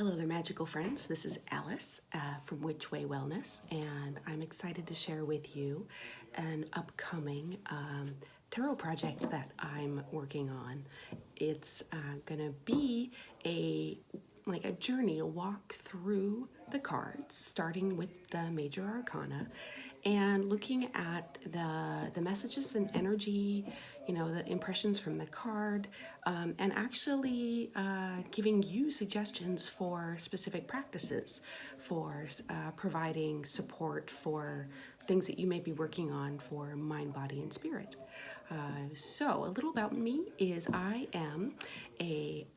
Hello there, magical friends. This is Alice from Which Way Wellness, and I'm excited to share with you an upcoming tarot project that I'm working on. It's gonna be a journey, a walk through the cards, starting with the major arcana, and looking at the messages and energy, the impressions from the card, and actually giving you suggestions for specific practices, for providing support for things that you may be working on for mind, body, and spirit. So a little about me is I am a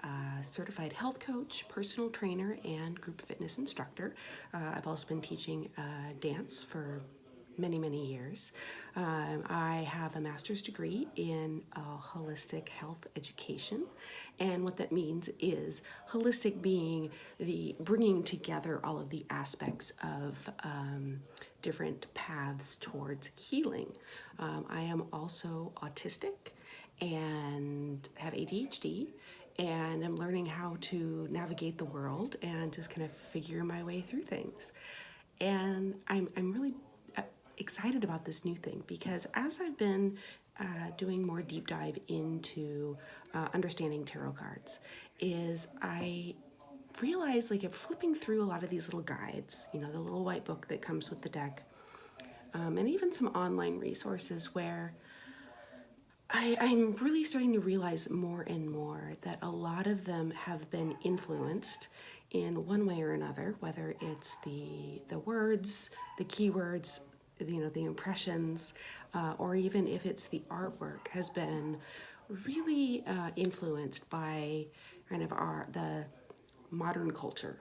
certified health coach, personal trainer, and group fitness instructor. I've also been teaching dance for many years. I have a master's degree in holistic health education, and what that means is holistic being the bringing together all of the aspects of different paths towards healing. I am also autistic and have ADHD, and I'm learning how to navigate the world and just kind of figure my way through things. And I'm really excited about this new thing because as I've been doing more deep dive into understanding tarot cards, is I realized if flipping through a lot of these little guides, the little white book that comes with the deck, and even some online resources where I'm really starting to realize more and more that a lot of them have been influenced in one way or another, whether it's the words, the keywords, the impressions, or even if it's the artwork, has been really influenced by kind of the modern culture,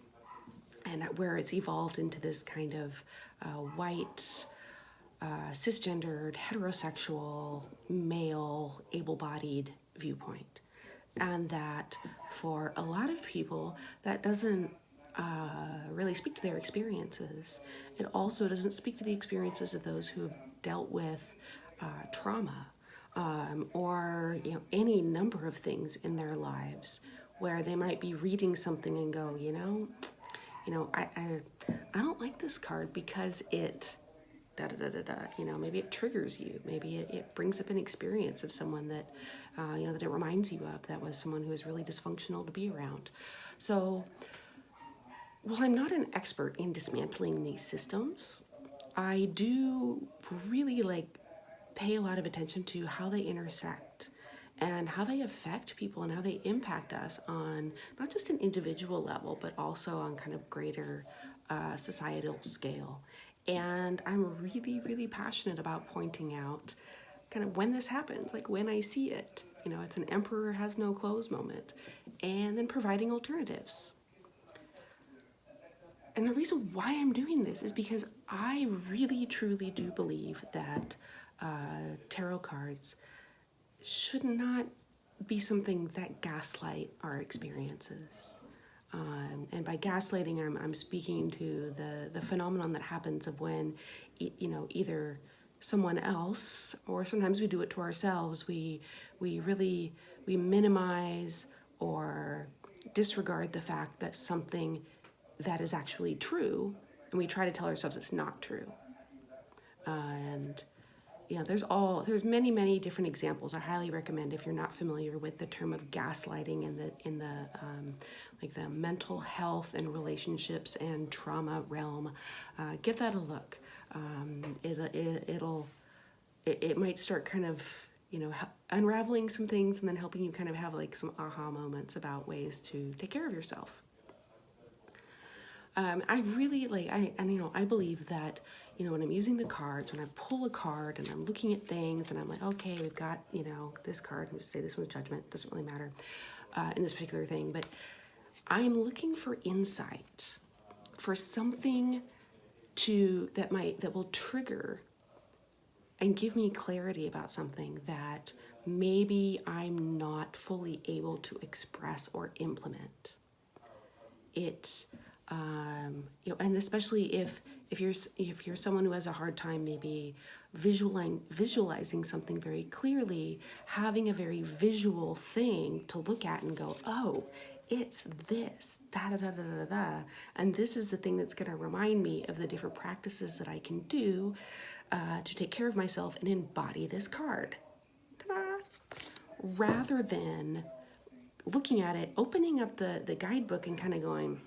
and where it's evolved into this kind of white, cisgendered, heterosexual, male, able-bodied viewpoint. And that for a lot of people, that doesn't really speak to their experiences. It also doesn't speak to the experiences of those who have dealt with trauma, or any number of things in their lives where they might be reading something and go, I don't like this card because it da da da da da. Maybe it triggers you. Maybe it brings up an experience of someone that that it reminds you of, that was someone who was really dysfunctional to be around. So while I'm not an expert in dismantling these systems, I do really pay a lot of attention to how they intersect and how they affect people and how they impact us on not just an individual level, but also on kind of greater societal scale. And I'm really passionate about pointing out kind of when this happens, when I see it. It's an emperor has no clothes moment, and then providing alternatives. And the reason why I'm doing this is because I really truly do believe that tarot cards should not be something that gaslight our experiences. And by gaslighting, I'm speaking to the phenomenon that happens of when, either someone else, or sometimes we do it to ourselves, we minimize or disregard the fact that something that is actually true, and we try to tell ourselves it's not true. And there's many different examples. I highly recommend, if you're not familiar with the term of gaslighting in the mental health and relationships and trauma realm, give that a look. It might start kind of unraveling some things, and then helping you kind of have some aha moments about ways to take care of yourself. I really I believe that, when I'm using the cards, when I pull a card and I'm looking at things and I'm like, okay, we've got, this card, we say this one's judgment, doesn't really matter in this particular thing, but I'm looking for insight, for something that will trigger and give me clarity about something that maybe I'm not fully able to express or implement. And especially if you're someone who has a hard time maybe visualizing something very clearly, having a very visual thing to look at and go, oh, It's this, da da da da da da. And this is the thing that's going to remind me of the different practices that I can do to take care of myself and embody this card. Ta-da! Rather than looking at it, opening up the guidebook and kind of going,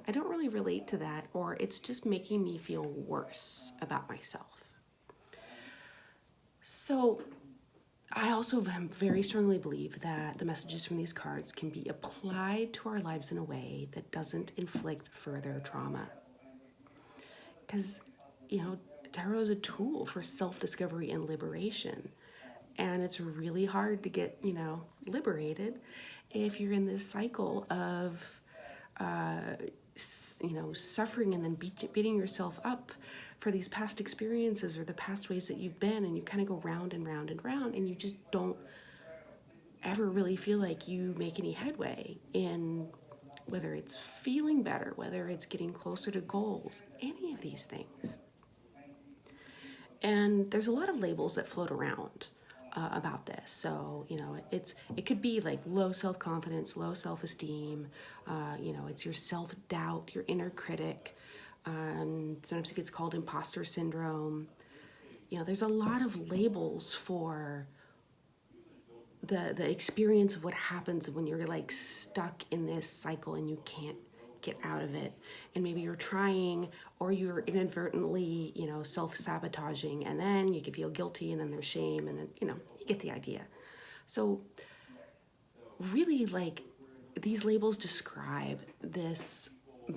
I don't really relate to that, or it's just making me feel worse about myself. So I also very strongly believe that the messages from these cards can be applied to our lives in a way that doesn't inflict further trauma. Because, tarot is a tool for self-discovery and liberation. And it's really hard to get, liberated if you're in this cycle of, suffering and then beating yourself up for these past experiences or the past ways that you've been, and you kind of go round and round and round, and you just don't ever really feel like you make any headway in whether it's feeling better, whether it's getting closer to goals, any of these things. And there's a lot of labels that float around about this. So, it could be like low self-confidence, low self-esteem, it's your self-doubt, your inner critic. Sometimes it gets called imposter syndrome. There's a lot of labels for the experience of what happens when you're like stuck in this cycle and you can't get out of it. And maybe you're trying, or you're inadvertently, self-sabotaging, and then you can feel guilty, and then there's shame, and then, you get the idea. So really, like, these labels describe this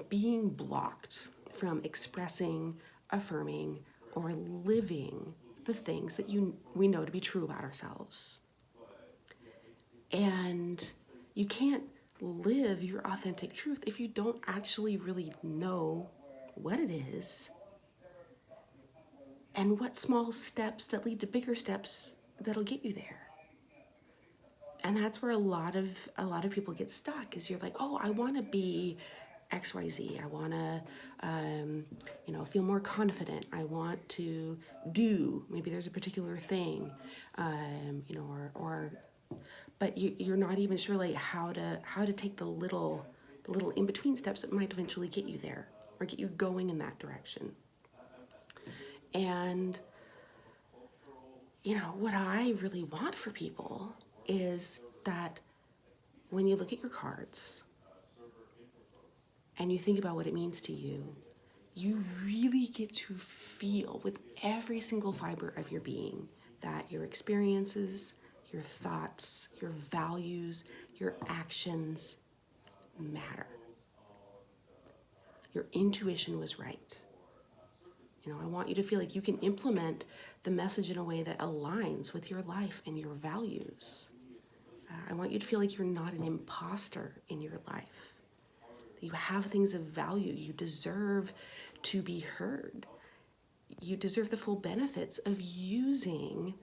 being blocked from expressing, affirming, or living the things that we know to be true about ourselves. And you can't live your authentic truth if you don't actually really know what it is and what small steps that lead to bigger steps that'll get you there. And that's where a lot of people get stuck, is you're like, oh, I want to be XYZ. I want to, feel more confident. I want to do, maybe there's a particular thing, but you're not even sure like how to take the little in-between steps that might eventually get you there or get you going in that direction. And, what I really want for people is that when you look at your cards and you think about what it means to you, you really get to feel with every single fiber of your being that your experiences, your thoughts, your values, your actions matter. Your intuition was right. I want you to feel like you can implement the message in a way that aligns with your life and your values. I want you to feel like you're not an imposter in your life. That you have things of value. You deserve to be heard. You deserve the full benefits of using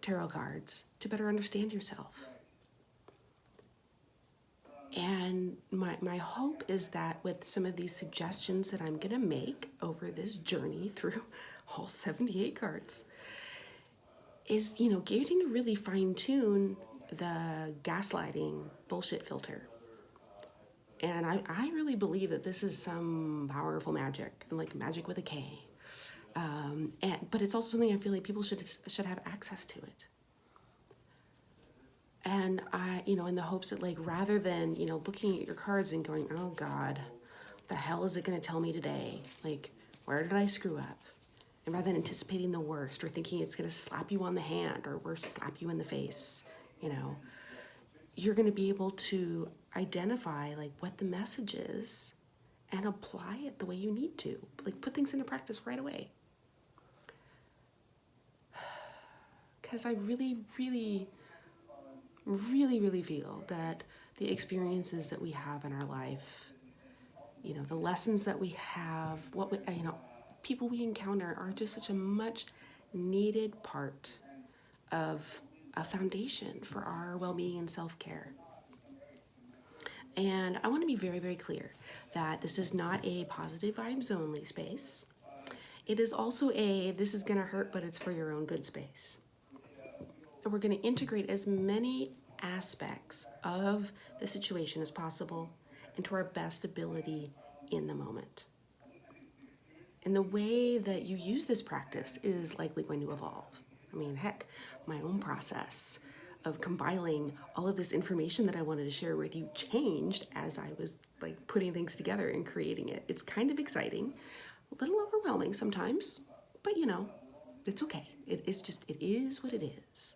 tarot cards to better understand yourself. And my hope is that with some of these suggestions that I'm going to make over this journey through all 78 cards is, getting to really fine tune the gaslighting bullshit filter. And I really believe that this is some powerful magic, and like magic with a K. But it's also something I feel like people should have access to it. And I, in the hopes that, like, rather than, looking at your cards and going, oh God, what the hell is it going to tell me today? Like, where did I screw up? And rather than anticipating the worst or thinking it's going to slap you on the hand or worse, slap you in the face, you're going to be able to identify, like, what the message is and apply it the way you need to. Like, put things into practice right away. Because I really, really, really, really feel that the experiences that we have in our life, the lessons that we have, people we encounter are just such a much needed part of a foundation for our well-being and self-care. And I want to be very, very clear that this is not a positive vibes only space. It is also this is going to hurt, but it's for your own good space. And we're going to integrate as many aspects of the situation as possible and to our best ability in the moment. And the way that you use this practice is likely going to evolve. I mean, heck, my own process of compiling all of this information that I wanted to share with you changed as I was like putting things together and creating it. It's kind of exciting, a little overwhelming sometimes, but you know, it's okay. It is what it is.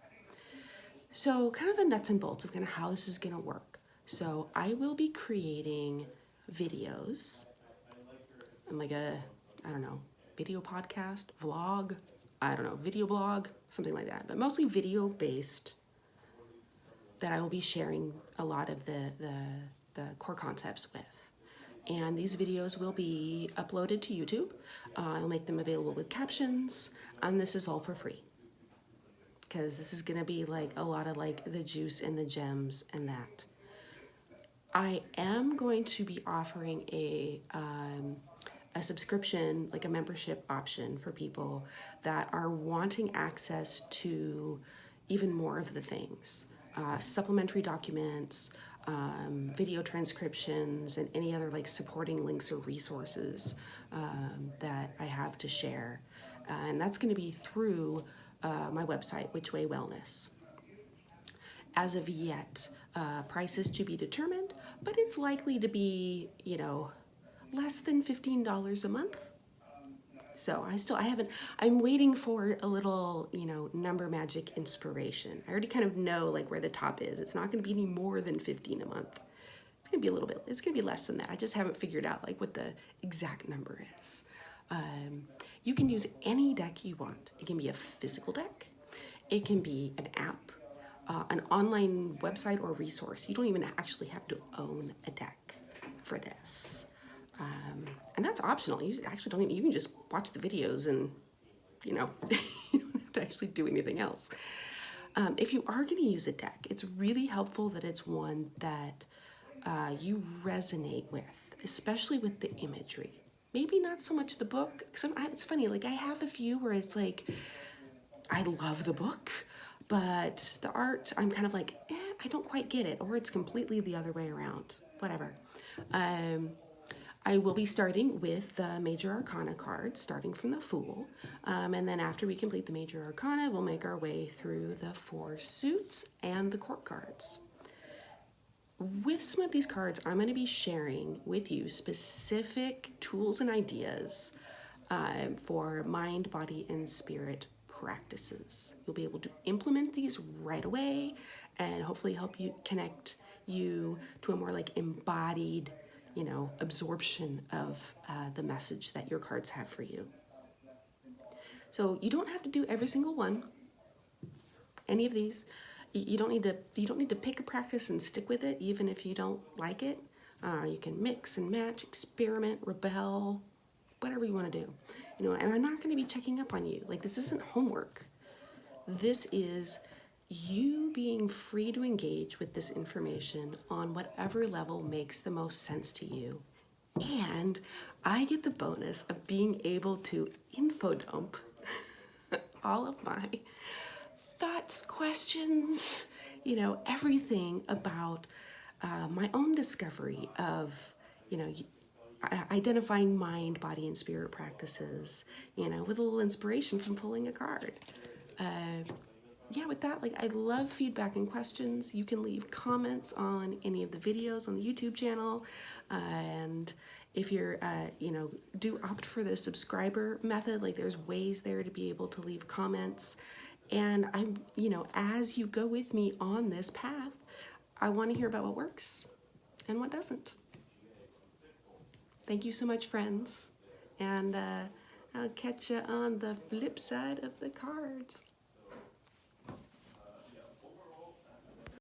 So kind of the nuts and bolts of kind of how this is going to work. So I will be creating videos and like a, I don't know, video podcast, vlog, I don't know, video blog, something like that, but mostly video based, that I will be sharing a lot of the core concepts with. And these videos will be uploaded to YouTube. I'll make them available with captions, and this is all for free. Because this is gonna be like a lot of like the juice and the gems and that. I am going to be offering a subscription, like a membership option for people that are wanting access to even more of the things. Supplementary documents, video transcriptions, and any other like supporting links or resources that I have to share. And that's going to be through my website, Which Way Wellness. As of yet, price is to be determined, but it's likely to be, you know, less than $15 a month. So I'm waiting for a little, you know, number magic inspiration. I already kind of know like where the top is. It's not going to be any more than 15 a month. It's going to be a little bit, it's going to be less than that. I just haven't figured out like what the exact number is. You can use any deck you want. It can be a physical deck. It can be an app, an online website or resource. You don't even actually have to own a deck for this. And that's optional. You actually don't even, you can just watch the videos and, you know, you don't have to actually do anything else. If you are going to use a deck, it's really helpful that it's one that you resonate with, especially with the imagery. Maybe not so much the book. It's funny, like I have a few where it's like, I love the book, but the art, I'm kind of like, I don't quite get it, or it's completely the other way around, whatever. I will be starting with the Major Arcana cards, starting from the Fool. And then after we complete the Major Arcana, we'll make our way through the 4 suits and the court cards. With some of these cards, I'm going to be sharing with you specific tools and ideas for mind, body, and spirit practices. You'll be able to implement these right away and hopefully help you connect you to a more like embodied, you know, absorption of the message that your cards have for you. So you don't have to do every single one, any of these. You don't need to pick a practice and stick with it, even if you don't like it. You can mix and match, experiment, rebel, whatever you want to do. You know, and I'm not going to be checking up on you. Like, this isn't homework. This is you being free to engage with this information on whatever level makes the most sense to you. And I get the bonus of being able to info dump all of my thoughts, questions, you know, everything about my own discovery of, you know, identifying mind, body, and spirit practices, you know, with a little inspiration from pulling a card. Yeah, with that, like, I love feedback and questions. You can leave comments on any of the videos on the YouTube channel. And if you're, you know, do opt for the subscriber method, like there's ways there to be able to leave comments. And I'm, you know, as you go with me on this path, I want to hear about what works and what doesn't. Thank you so much, friends. And I'll catch you on the flip side of the cards.